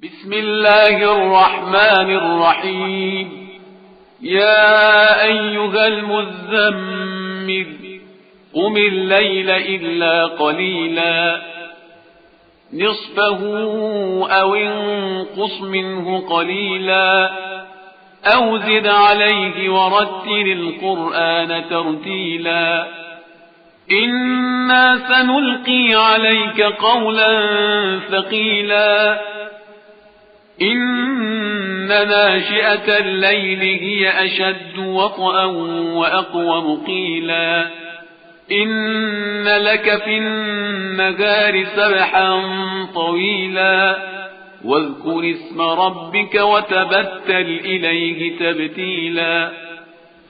بسم الله الرحمن الرحيم. يا أيها المزمل قم الليل إلا قليلا نصفه أو انقص منه قليلا أو زد عليه ورتل القرآن ترتيلا إنا سنلقي عليك قولا ثقيلا إن ناشئة الليل هي أشد وطئا وأقوم قيلا إن لك في النهار سبحا طويلا واذكر اسم ربك وتبتل إليه تبتيلا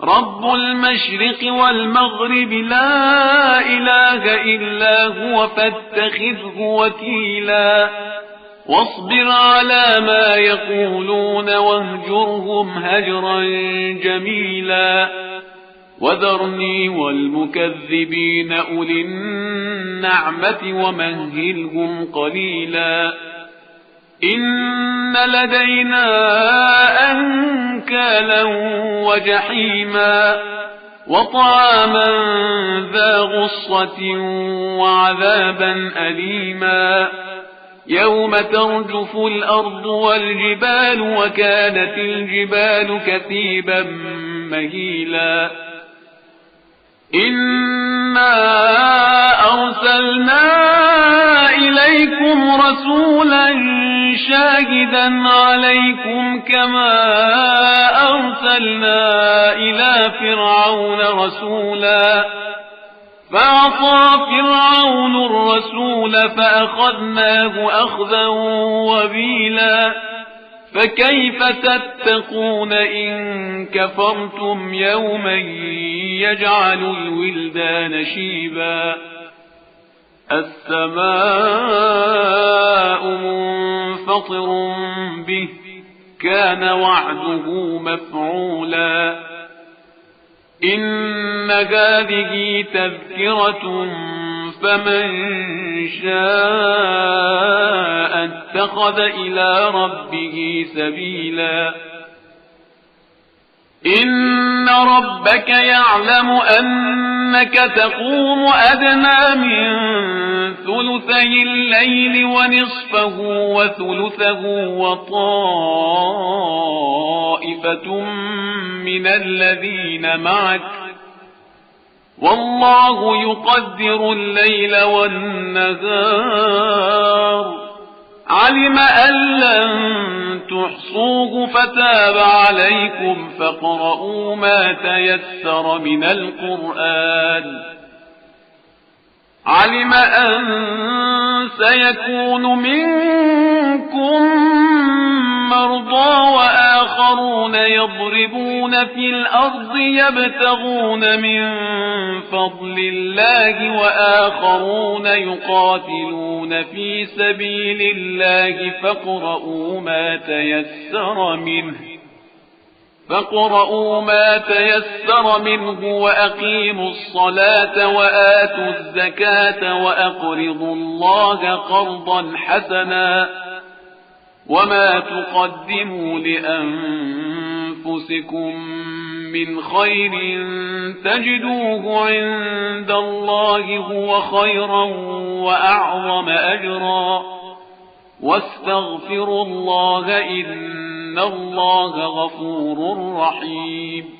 رب المشرق والمغرب لا إله إلا هو فاتخذه وكيلا واصبر على ما يقولون واهجرهم هجرا جميلا وذرني والمكذبين أولي النعمة ومهلهم قليلا إن لدينا أنكالا وجحيما وطعاما ذا غصة وعذابا أليما يوم ترجف الأرض والجبال وكانت الجبال كثيبا مهيلا إنا أرسلنا إليكم رسولا شاهدا عليكم كما أرسلنا إلى فرعون رسولا فعصى فرعون الرسول فأخذناه أخذا وبيلا فكيف تتقون إن كفرتم يوما يجعل الولدان شيبا السماء منفطر به كان وعده مفعولا إن هذه تذكرة فمن شاء اتخذ إلى ربه سبيلا إن ربك يعلم أنك تقوم أدنى من ثلثي الليل ونصفه وثلثه وطائفة من الذين معك والله يقدر الليل والنهار علم أن لن تحصوه فتاب عليكم فاقرؤوا ما تيسر من القرآن علم أن سيكون منكم مرضى وآخرون يضربون في الأرض يبتغون من فضل الله وآخرون يقاتلون في سبيل الله فاقرؤوا ما تيسر منه وأقيموا الصلاة وآتوا الزكاة وأقرضوا الله قرضا حسنا وما تقدموا لأنفسكم من خير تجدوه عند الله هو خيرا وأعظم أجرا واستغفروا الله إن الله غفور رحيم